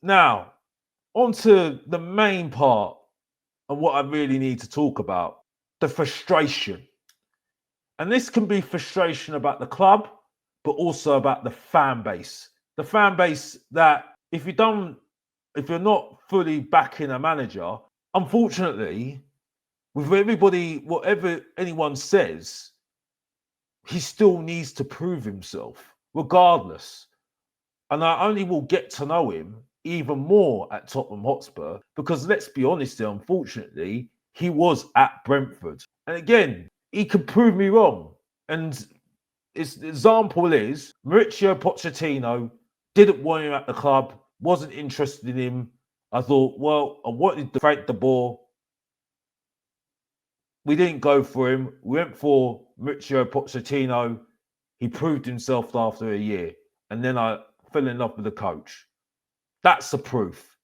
Now, on to the main part and what I really need to talk about, the frustration. And this can be frustration about the club, but also about the fan base. The fan base that if you're not fully backing a manager, unfortunately, with everybody, whatever anyone says, he still needs to prove himself, regardless. And I only will get to know him even more at Tottenham Hotspur because let's be honest here, unfortunately, he was at Brentford. And again, he could prove me wrong. And his example is Mauricio Pochettino didn't want him at the club, wasn't interested in him. I thought, well, I wanted to Frank de Boer. We didn't go for him. We went for Mauricio Pochettino. He proved himself after a year. And then I fell in love with the coach. That's the proof.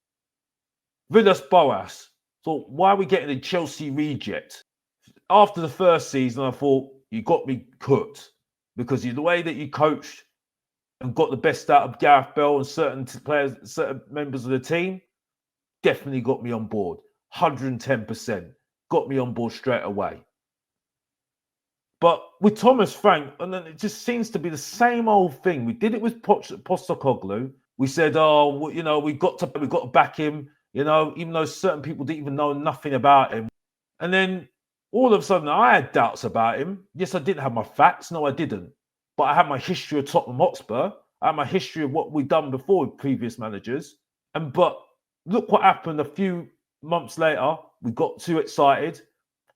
Villas-Boas thought, why are we getting a Chelsea reject? After the first season, I thought, you got me cooked because the way that you coached and got the best out of Gareth Bale and certain players, certain members of the team, definitely got me on board. 110%. Got me on board straight away. But with Thomas Frank, and then it just seems to be the same old thing. We did it with Postecoglou. We said, oh, you know, we got to back him, you know, even though certain people didn't even know nothing about him. And then all of a sudden, I had doubts about him. Yes, I didn't have my facts. No, I didn't. But I had my history of Tottenham Hotspur. I had my history of what we've done before with previous managers. But look what happened a few months later. We got too excited.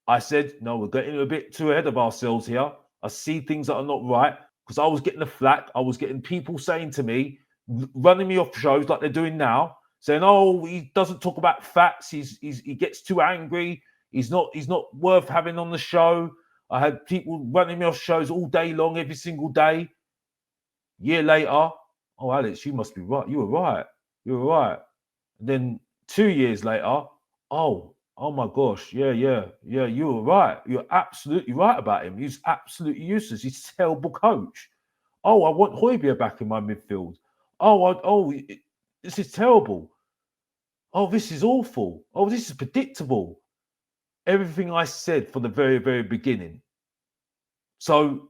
I said, no, we're getting a bit too ahead of ourselves here. I see things that are not right because I was getting the flack. I was getting people saying to me, running me off shows like they're doing now, saying, oh, he doesn't talk about facts. He gets too angry. He's not worth having on the show. I had people running me off shows all day long, every single day. Year later, oh, Alex, you must be right. You were right. You were right. And then 2 years later, oh my gosh, yeah, you were right. You're absolutely right about him. He's absolutely useless. He's a terrible coach. Oh, I want Højbjerg back in my midfield. This is terrible. Oh, this is awful. Oh, this is predictable. Everything I said from the very, very beginning. So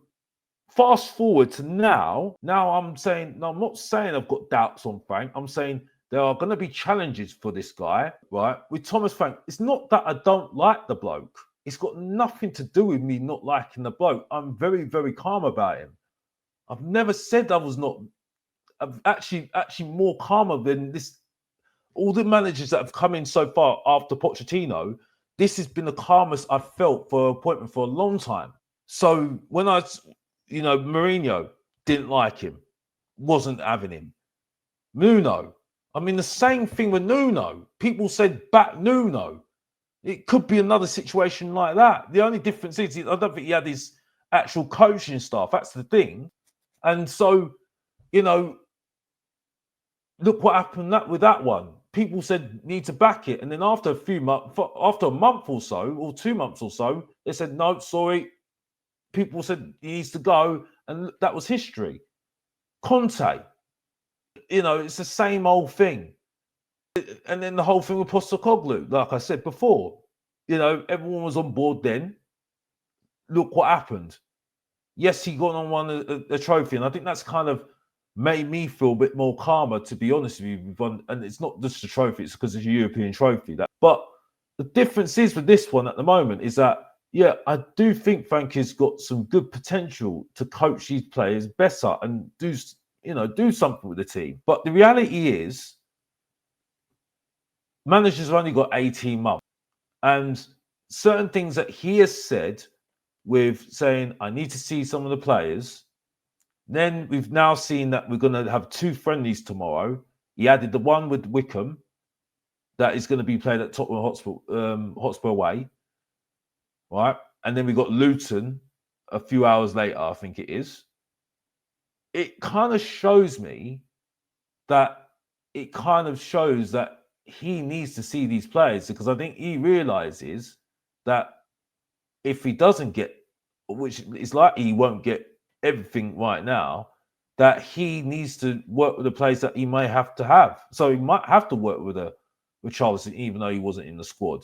fast forward to now I'm saying, no, I'm not saying I've got doubts on Frank. I'm saying there are going to be challenges for this guy, right? With Thomas Frank, it's not that I don't like the bloke. It's got nothing to do with me not liking the bloke. I'm very, very calm about him. I've never said I was not. I'm actually more calmer than this. All the managers that have come in so far after Pochettino, this has been the calmest I've felt for an appointment for a long time. So when Mourinho didn't like him, wasn't having him. Nuno, I mean, the same thing with Nuno. People said back Nuno. It could be another situation like that. The only difference is I don't think he had his actual coaching staff. That's the thing. And so, look what happened with that one. People said need to back it. And then after a month or so, or 2 months or so, they said, no, sorry. People said he needs to go. And that was history. Conte, it's the same old thing. And then the whole thing with Postecoglou, like I said before, everyone was on board then. Look what happened. Yes, he got on won a trophy. And I think that's kind of made me feel a bit more calmer, to be honest with you. And it's not just a trophy, it's because it's a European trophy. But the difference is with this one at the moment is that, yeah, I do think Frank has got some good potential to coach these players better and do something with the team. But the reality is, managers have only got 18 months. And certain things that he has said with saying, I need to see some of the players. Then we've now seen that we're going to have 2 friendlies tomorrow. He added the one with Wickham that is going to be played at Tottenham Hotspur away. Right? And then we got Luton a few hours later, I think it is. It kind of shows me that he needs to see these players, because I think he realizes that if he doesn't get, which is likely he won't get everything right now, that he needs to work with the players that he may have to have. So he might have to work with Charleston, even though he wasn't in the squad.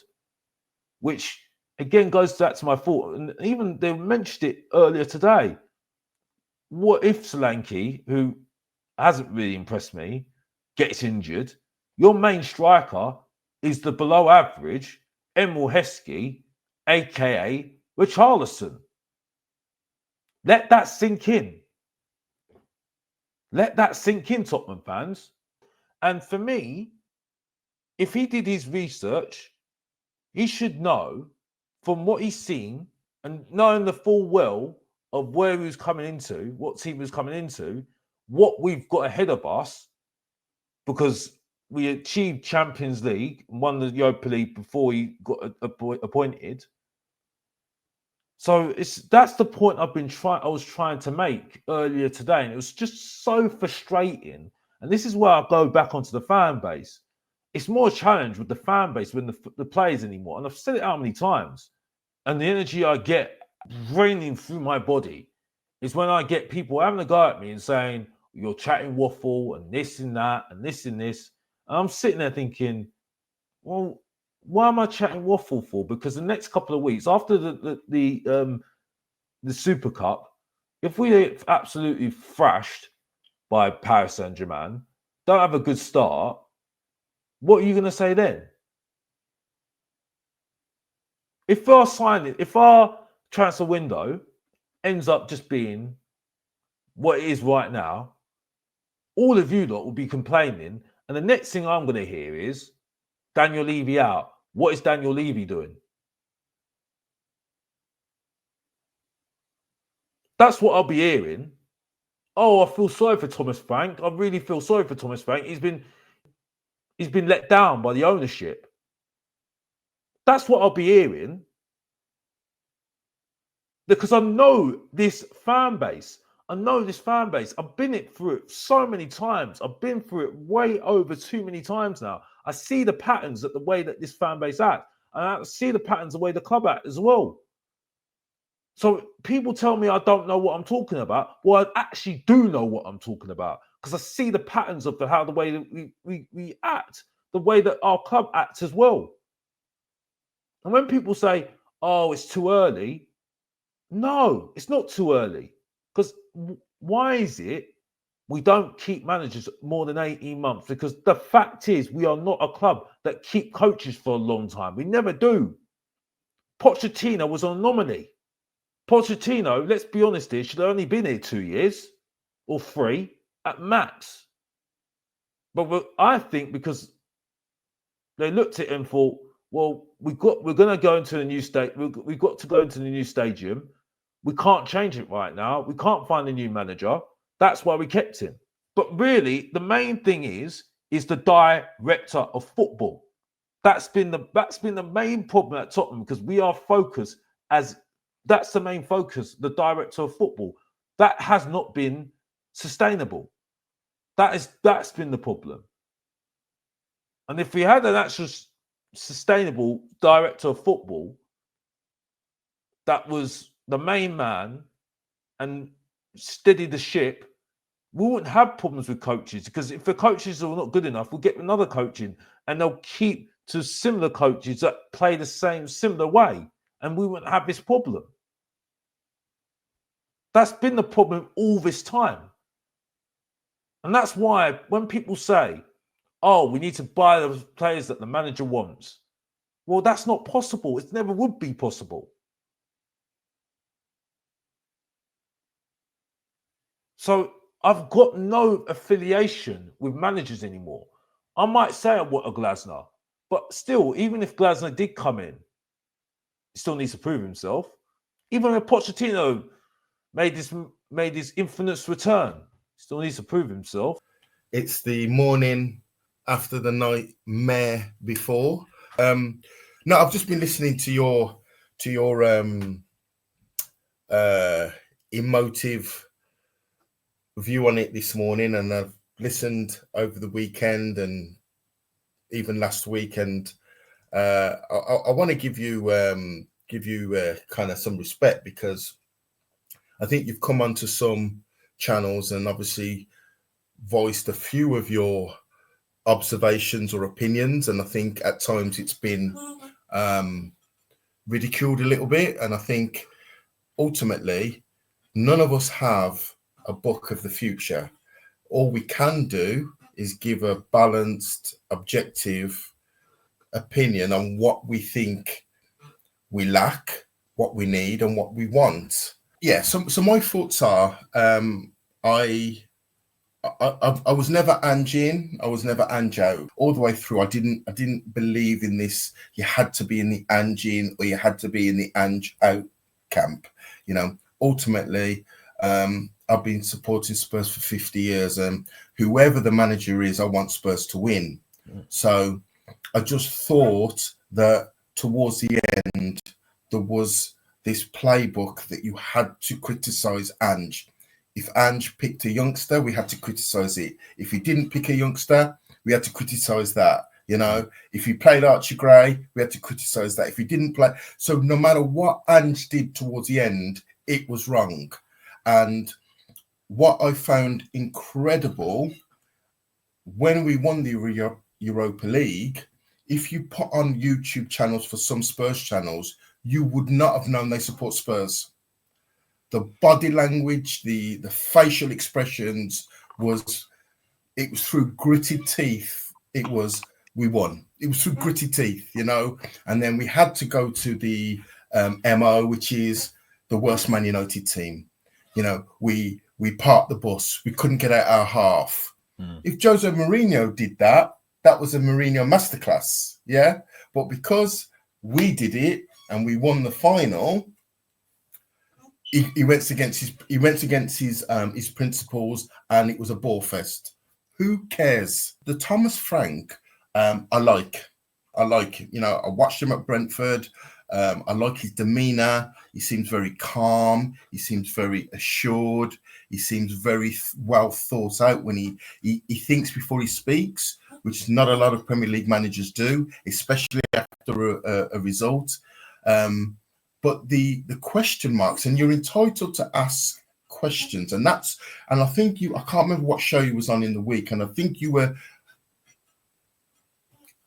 Which again goes back to my thought, and even they mentioned it earlier today. What if Solanke, who hasn't really impressed me, gets injured? Your main striker is the below average Emil Heskey, aka Richarlison. Let that sink in. Let that sink in, Tottenham fans. And for me, if he did his research, he should know from what he's seen and knowing the full well of where he was coming into, what team he was coming into, what we've got ahead of us, because we achieved Champions League and won the Europa League before he got appointed. So that's the point I was trying to make earlier today, and it was just so frustrating. And this is where I go back onto the fan base. It's more a challenge with the fan base than the players anymore. And I've said it how many times. And the energy I get raining through my body is when I get people having a go at me and saying, you're chatting waffle and this and that and this and this. And I'm sitting there thinking, well, why am I chatting waffle for? Because the next couple of weeks after the Super Cup, if we get absolutely thrashed by Paris Saint-Germain, don't have a good start, what are you going to say then? If our transfer window ends up just being what it is right now, all of you lot will be complaining, and the next thing I'm going to hear is Daniel Levy out. What is Daniel Levy doing? That's what I'll be hearing. Oh, I feel sorry for Thomas Frank. I really feel sorry for Thomas Frank. He's been let down by the ownership. That's what I'll be hearing. Because I know this fan base. I've been through it so many times. I've been through it way over too many times now. I see the patterns that the way that this fan base act. And I see the patterns the way the club act as well. So people tell me I don't know what I'm talking about. Well, I actually do know what I'm talking about. Because I see the patterns of the way that we act. The way that our club acts as well. And when people say, oh, it's too early. No, it's not too early. Because why is it we don't keep managers more than 18 months? Because the fact is we are not a club that keep coaches for a long time. We never do. Pochettino was an anomaly. Pochettino, let's be honest here, should have only been here 2 years or 3 at max. But I think because they looked at it and thought, well, we're going to go into a new state. We've got to go into the new stadium. We can't change it right now. We can't find a new manager. That's why we kept him. But really, the main thing is the director of football. That's been the main problem at Tottenham, because we are focused as that's the main focus, the director of football. That has not been sustainable. That's been the problem. And if we had an actual sustainable director of football that was the main man and steadied the ship, we wouldn't have problems with coaches, because if the coaches are not good enough, we'll get another coach in and they'll keep to similar coaches that play the similar way, and we wouldn't have this problem. That's been the problem all this time. And that's why when people say, oh, we need to buy the players that the manager wants, well, that's not possible. It never would be possible. So I've got no affiliation with managers anymore. I might say I want a Glasner, but still, even if Glasner did come in, he still needs to prove himself. Even if Pochettino made his infamous return, still needs to prove himself. It's the morning after the nightmare before. No, I've just been listening to your emotive view on it this morning, and I've listened over the weekend and even last week, and I want to give you kind of some respect, because I think you've come onto some channels and obviously voiced a few of your observations or opinions, and I think at times it's been ridiculed a little bit. And I think ultimately none of us have a book of the future. All we can do is give a balanced, objective opinion on what we think we lack, what we need, and what we want. Yeah, so my thoughts are I was never Ange in, I was never Ange out. All the way through, I didn't believe in this. You had to be in the Ange in or you had to be in the Ange out camp. You know, ultimately, I've been supporting Spurs for 50 years, and whoever the manager is, I want Spurs to win. So I just thought that towards the end, there was this playbook that you had to criticise Ange. If Ange picked a youngster, we had to criticise it. If he didn't pick a youngster, we had to criticise that. You know, if he played Archie Gray, we had to criticise that. If he didn't play, so no matter what Ange did towards the end, it was wrong. And what I found incredible when we won the Europa League, if you put on YouTube channels for some Spurs channels, you would not have known they support Spurs. The body language, the facial expressions was through gritted teeth. It was, we won. It was through gritty teeth, you know. And then we had to go to the MO, which is the worst Man United team. You know, we parked the bus. We couldn't get out our half. If Jose Mourinho did that, that was a Mourinho masterclass, yeah. But because we did it and we won the final, he went against his principles, and it was a ball fest. Who cares? The Thomas Frank, I like. You know, I watched him at Brentford. I like his demeanour. He seems very calm. He seems very assured. He seems very well thought out when he thinks before he speaks, which not a lot of Premier League managers do, especially after a result. But the question marks, and you're entitled to ask questions, and I think I can't remember what show you was on in the week, and I think you were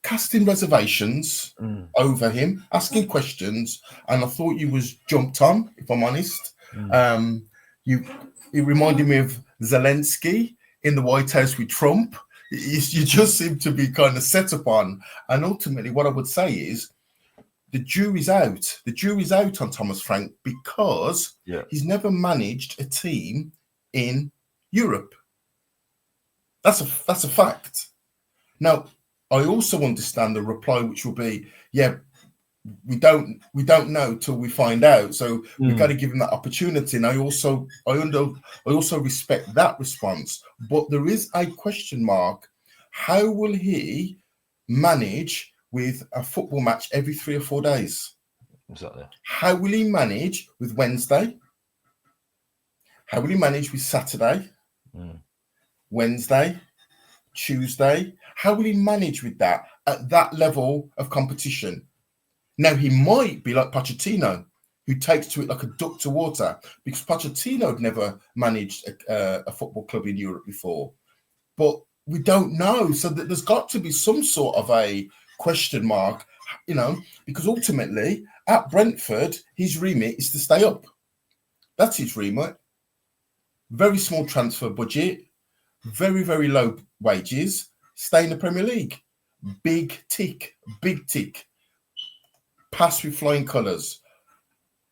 casting reservations over him, asking questions, and I thought you was jumped on, if I'm honest. It reminded me of Zelensky in the White House with Trump. You just seem to be kind of set upon, and ultimately what I would say is, the jury's out. The jury's out on Thomas Frank because he's never managed a team in Europe. That's a fact. Now, I also understand the reply, which will be, we don't know till we find out. So we've got to give him that opportunity. And I also respect that response. But there is a question mark. How will he manage with a football match every 3 or 4 days? Exactly. How will he manage with Wednesday? How will he manage with Saturday? Wednesday? Tuesday? How will he manage with that at that level of competition? Now, he might be like Pochettino, who takes to it like a duck to water, because Pochettino had never managed a football club in Europe before. But we don't know. So that there's got to be some sort of a question mark, you know, because ultimately at Brentford, his remit is to stay up. That's his remit. Very small transfer budget, very, very low wages, stay in the Premier League. Big tick. Pass with flying colours.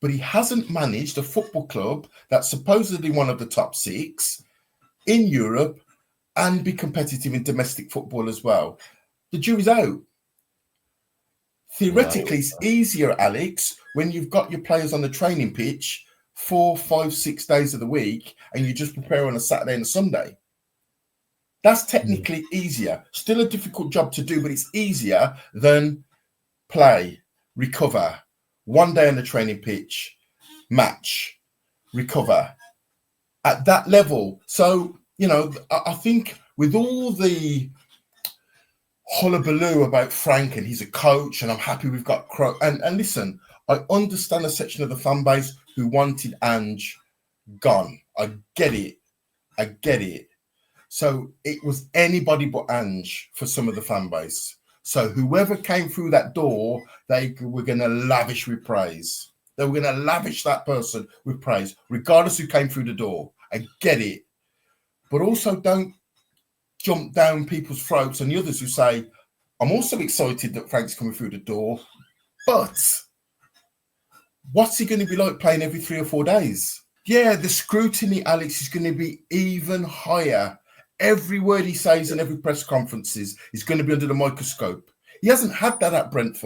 But he hasn't managed a football club that's supposedly one of the top 6 in Europe and be competitive in domestic football as well. The jury's out. Theoretically, it's easier, Alex, when you've got your players on the training pitch 4, 5, 6 days of the week and you just prepare on a Saturday and a Sunday. That's technically easier. Still a difficult job to do, but it's easier than play, recover, 1 day on the training pitch, match, recover at that level. So, you know, I think with all the hullabaloo about Frank and he's a coach and I'm happy we've got and listen, I understand a section of the fan base who wanted Ange gone. I get it. I get it. So it was anybody but Ange for some of the fan base. So whoever came through that door, they were going to lavish with praise. They were going to lavish that person with praise, regardless who came through the door. I get it. But also don't jump down people's throats and the others who say, I'm also excited that Frank's coming through the door, but what's he going to be like playing every 3 or 4 days? Yeah, the scrutiny, Alex, is going to be even higher. Every word he says in every press conferences is going to be under the microscope. He hasn't had that at Brentford.